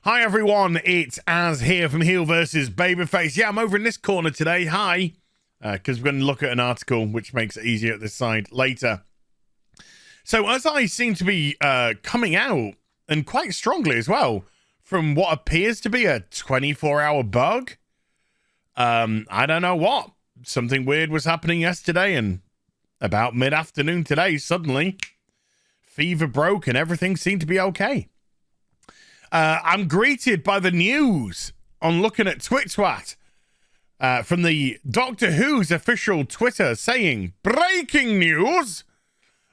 Hi everyone, it's Az here from HeelvsBabyface. Yeah, I'm over in this corner today. Hi. Because we're going to look at an article which makes it easier at this side later. So as I seem to be coming out, and quite strongly as well, from what appears to be a 24-hour bug. I don't know what. Something weird was happening yesterday, and about mid-afternoon today, suddenly, fever broke and everything seemed to be okay. I'm greeted by the news on looking at TwitTwat from the Doctor Who's official Twitter saying, breaking news,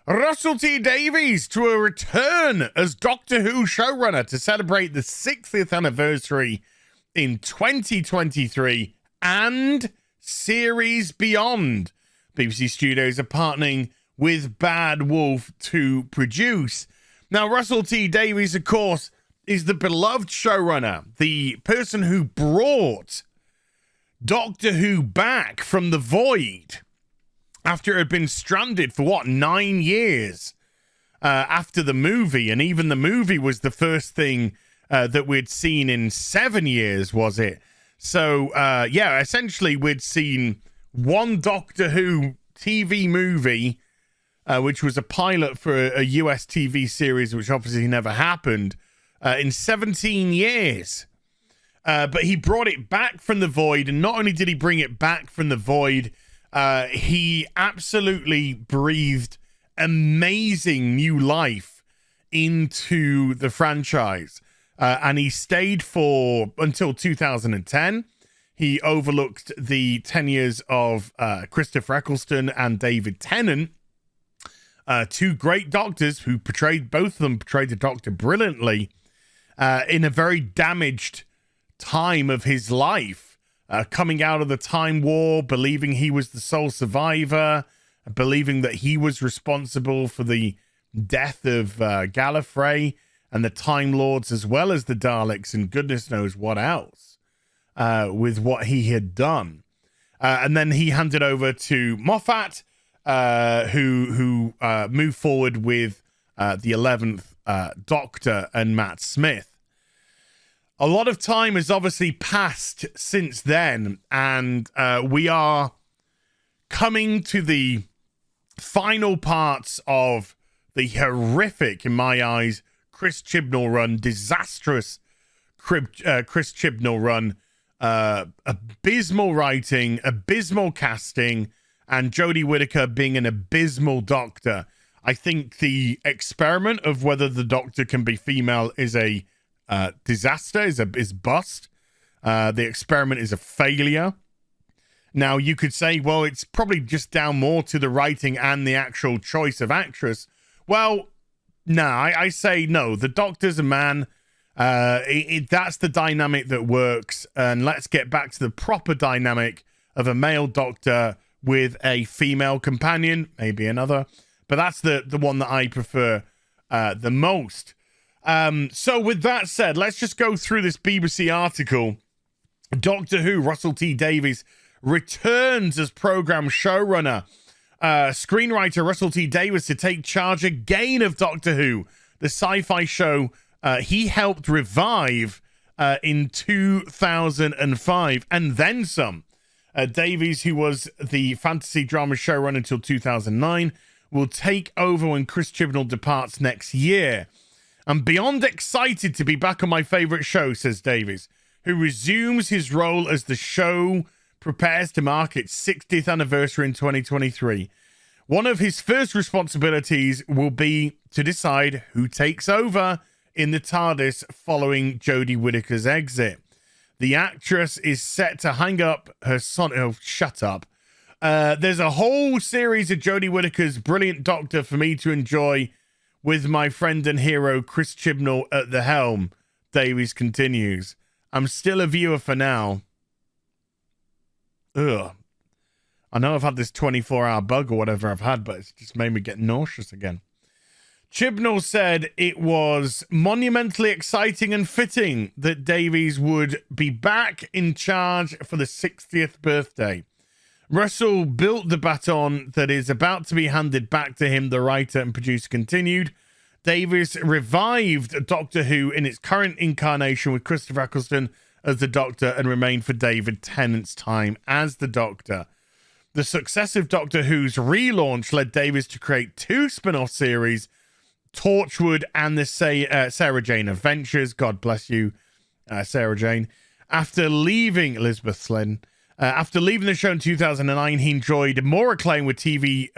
Russell T Davies to a return as Doctor Who showrunner to celebrate the 60th anniversary in 2023 and series beyond. BBC Studios are partnering with Bad Wolf to produce. Now, Russell T Davies, of course, is the beloved showrunner, the person who brought Doctor Who back from the void after it had been stranded for, 9 years after the movie. And even the movie was the first thing that we'd seen in 7 years, was it? So, yeah, essentially we'd seen one Doctor Who TV movie, which was a pilot for a US TV series, which obviously never happened, in 17 years. But he brought it back from the void, and not only did he bring it back from the void, he absolutely breathed amazing new life into the franchise. And he stayed for until 2010. He overlooked the 10 years of Christopher Eccleston and David Tennant, two great doctors who both of them portrayed the Doctor brilliantly in a very damaged time of his life, coming out of the Time War, believing he was the sole survivor, believing that he was responsible for the death of Gallifrey and the Time Lords, as well as the Daleks, and goodness knows what else, with what he had done. And then he handed over to Moffat, who moved forward with the 11th Doctor and Matt Smith. A lot of time has obviously passed since then, and we are coming to the final parts of the horrific, in my eyes, Chris Chibnall run, disastrous Chris Chibnall run, abysmal writing, abysmal casting, and Jodie Whittaker being an abysmal Doctor. I think the experiment of whether the Doctor can be female is a disaster, is bust. The experiment is a failure. Now, you could say, well, it's probably just down more to the writing and the actual choice of actress. Well, no, I say no. The Doctor's a man. That's the dynamic that works. And let's get back to the proper dynamic of a male Doctor with a female companion, maybe another. But that's the one that I prefer the most. So with that said, let's just go through this BBC article. Doctor Who, Russell T Davies returns as program showrunner. Screenwriter Russell T Davies to take charge again of Doctor Who, the sci-fi show he helped revive in 2005, and then some. Davies, who was the fantasy drama showrunner until 2009, will take over when Chris Chibnall departs next year. I'm beyond excited to be back on my favourite show, says Davies, who resumes his role as the show prepares to mark its 60th anniversary in 2023. One of his first responsibilities will be to decide who takes over in the TARDIS following Jodie Whittaker's exit. The actress is set to hang up her son. Oh, shut up. There's a whole series of Jodie Whittaker's brilliant Doctor for me to enjoy with my friend and hero Chris Chibnall at the helm, Davies continues. I'm still a viewer for now. Ugh. I know I've had this 24-hour bug or whatever I've had, but it's just made me get nauseous again. Chibnall said it was monumentally exciting and fitting that Davies would be back in charge for the 60th birthday. Russell built the baton that is about to be handed back to him, the writer and producer continued. Davies revived Doctor Who in its current incarnation with Christopher Eccleston as the Doctor and remained for David Tennant's time as the Doctor. The success of Doctor Who's relaunch led Davies to create 2 spin-off series, Torchwood and the Sarah Jane Adventures. God bless you, Sarah Jane. After leaving Elizabeth Slynn, after leaving the show in 2009, he enjoyed more acclaim with TV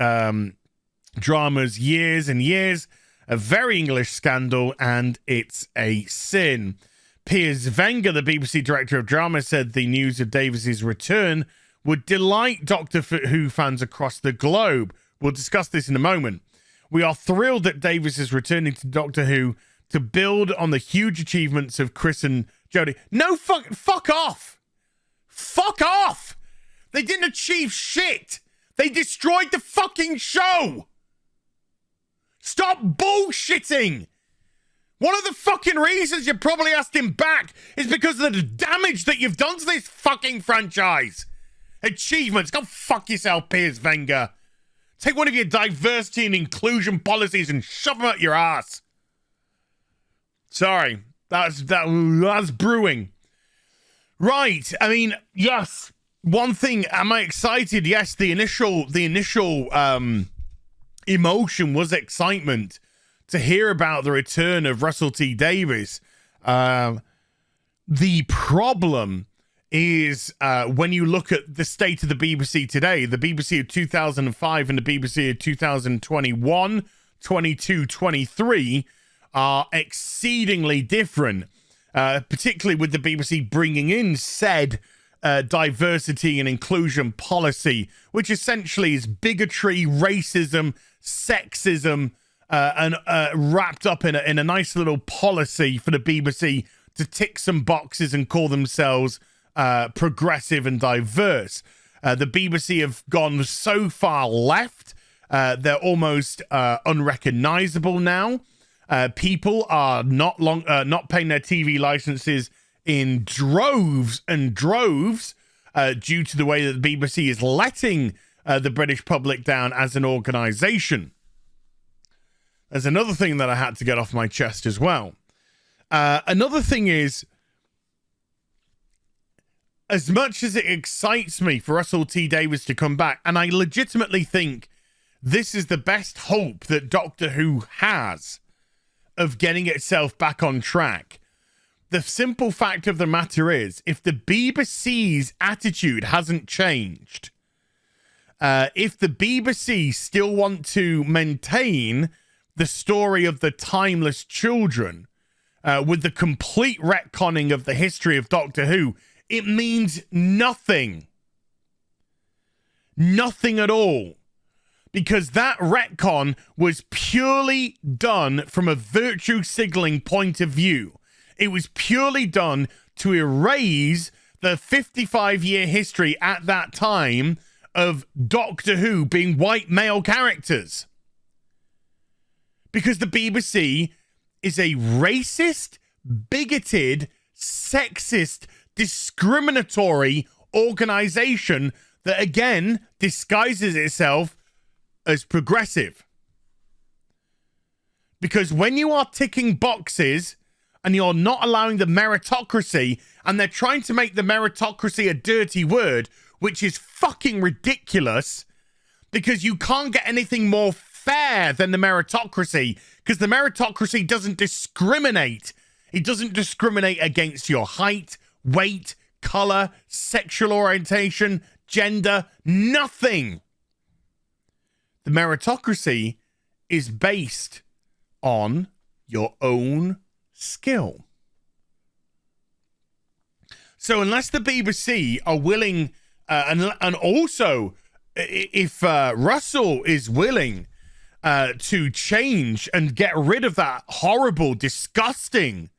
dramas Years and Years, A Very English Scandal, and It's a Sin. Piers Wenger, the BBC director of drama, said the news of Davies' return would delight Doctor Who fans across the globe. We'll discuss this in a moment. We are thrilled that Davies is returning to Doctor Who to build on the huge achievements of Chris and Jodie. No, fuck off. Fuck off. They didn't achieve shit. They destroyed the fucking show. Stop bullshitting. One of the fucking reasons you probably asked him back is because of the damage that you've done to this fucking franchise. Achievements. Go fuck yourself, Piers Wenger. Take one of your diversity and inclusion policies and shove them up your ass. Sorry. That's brewing. Right. I mean, yes. One thing, am I excited? Yes, the initial emotion was excitement to hear about the return of Russell T Davies. The problem is when you look at the state of the BBC today, the BBC of 2005 and the BBC of 2021, 22, 23 are exceedingly different, particularly with the BBC bringing in said diversity and inclusion policy, which essentially is bigotry, racism, sexism, and wrapped up in a nice little policy for the BBC to tick some boxes and call themselves progressive and diverse. The BBC have gone so far left, they're almost unrecognizable now. People are not paying their TV licenses in droves and droves due to the way that the BBC is letting the British public down as an organization. There's another thing that I had to get off my chest as well. Another thing is, as much as it excites me for Russell T Davies to come back, and I legitimately think this is the best hope that Doctor Who has of getting itself back on track, the simple fact of the matter is, if the BBC's attitude hasn't changed, if the BBC still want to maintain the story of the timeless children with the complete retconning of the history of Doctor Who, it means nothing. Nothing at all. Because that retcon was purely done from a virtue signaling point of view. It was purely done to erase the 55-year history at that time of Doctor Who being white male characters. Because the BBC is a racist, bigoted, sexist, discriminatory organization that, again, disguises itself as progressive. Because when you are ticking boxes and you're not allowing the meritocracy, and they're trying to make the meritocracy a dirty word, which is fucking ridiculous, because you can't get anything more fair than the meritocracy, because the meritocracy doesn't discriminate. It doesn't discriminate against your height, weight, color, sexual orientation, gender, nothing. The meritocracy is based on your own skill. So unless the BBC are willing, and also if Russell is willing to change and get rid of that horrible, disgusting,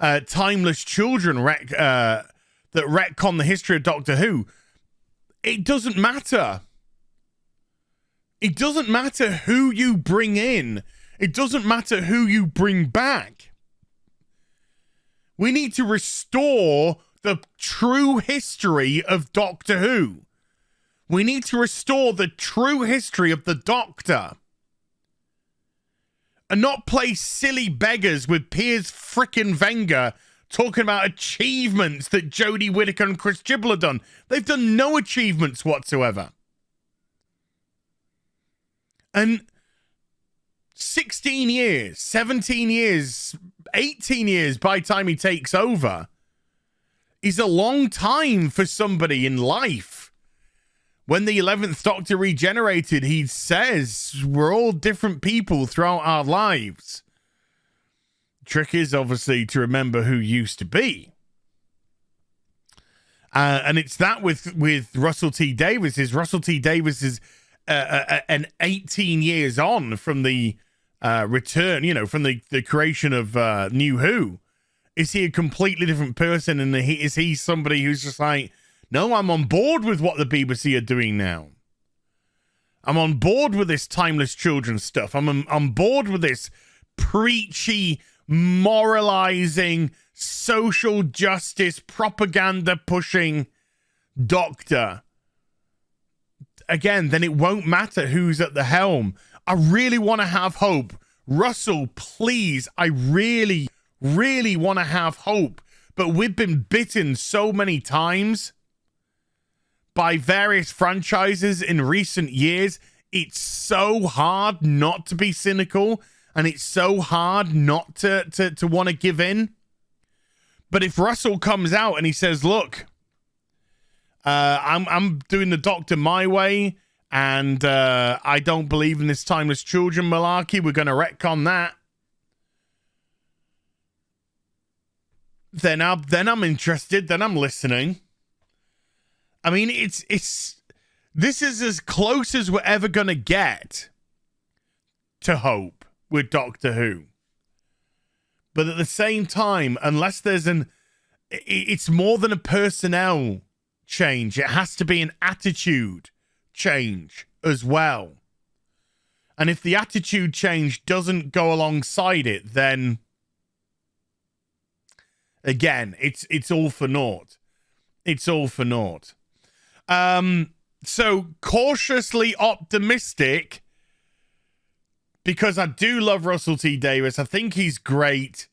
timeless children that retcon the history of Doctor Who, it doesn't matter. It doesn't matter who you bring in. It doesn't matter who you bring back. We need to restore the true history of Doctor Who. We need to restore the true history of the Doctor. and not play silly beggars with Piers frickin' Wenger talking about achievements that Jodie Whittaker and Chris Gibble have done. They've done no achievements whatsoever. And 16 years, 17 years, 18 years by the time he takes over is a long time for somebody in life. When the 11th Doctor regenerated, he says we're all different people throughout our lives. Trick is obviously to remember who used to be. And it's that with Russell T Davies. Russell T Davies is an 18 years on from the return, you know, from the creation of New Who. Is he a completely different person? And is he somebody who's just like, no, I'm on board with what the BBC are doing now. I'm on board with this timeless children's stuff. I'm on board with this preachy, moralizing, social justice, propaganda pushing Doctor. Again, then it won't matter who's at the helm. I really want to have hope. Russell, please, I really, really want to have hope. But we've been bitten so many times by various franchises in recent years. It's so hard not to be cynical, and it's so hard not to want to give in. But if Russell comes out and he says, look, I'm doing the Doctor my way, and I don't believe in this timeless children malarkey, we're going to retcon that, then I'm interested, then I'm listening. I mean, this is as close as we're ever going to get to hope with Doctor Who. But at the same time, unless there's it's more than a personnel change. It has to be an attitude change as well. And if the attitude change doesn't go alongside it, then again, it's all for naught. It's all for naught. So cautiously optimistic, because I do love Russell T Davies. I think he's great.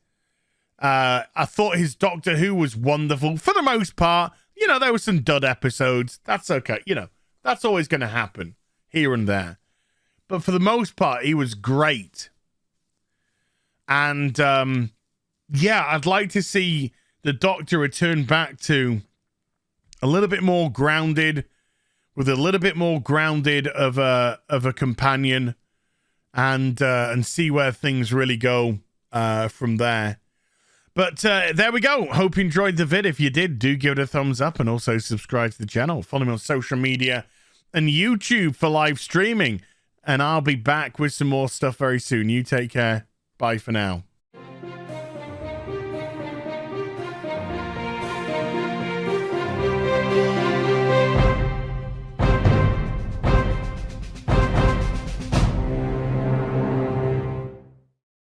I thought his Doctor Who was wonderful for the most part. You know, there were some dud episodes. That's okay. You know, that's always going to happen here and there. But for the most part, he was great. And yeah, I'd like to see the Doctor return back to a little bit more grounded, with a little bit more grounded of a companion, and see where things really go from there. But there we go. Hope you enjoyed the vid. If you did, do give it a thumbs up, and also subscribe to the channel. Follow me on social media and YouTube for live streaming. And I'll be back with some more stuff very soon. You take care. Bye for now.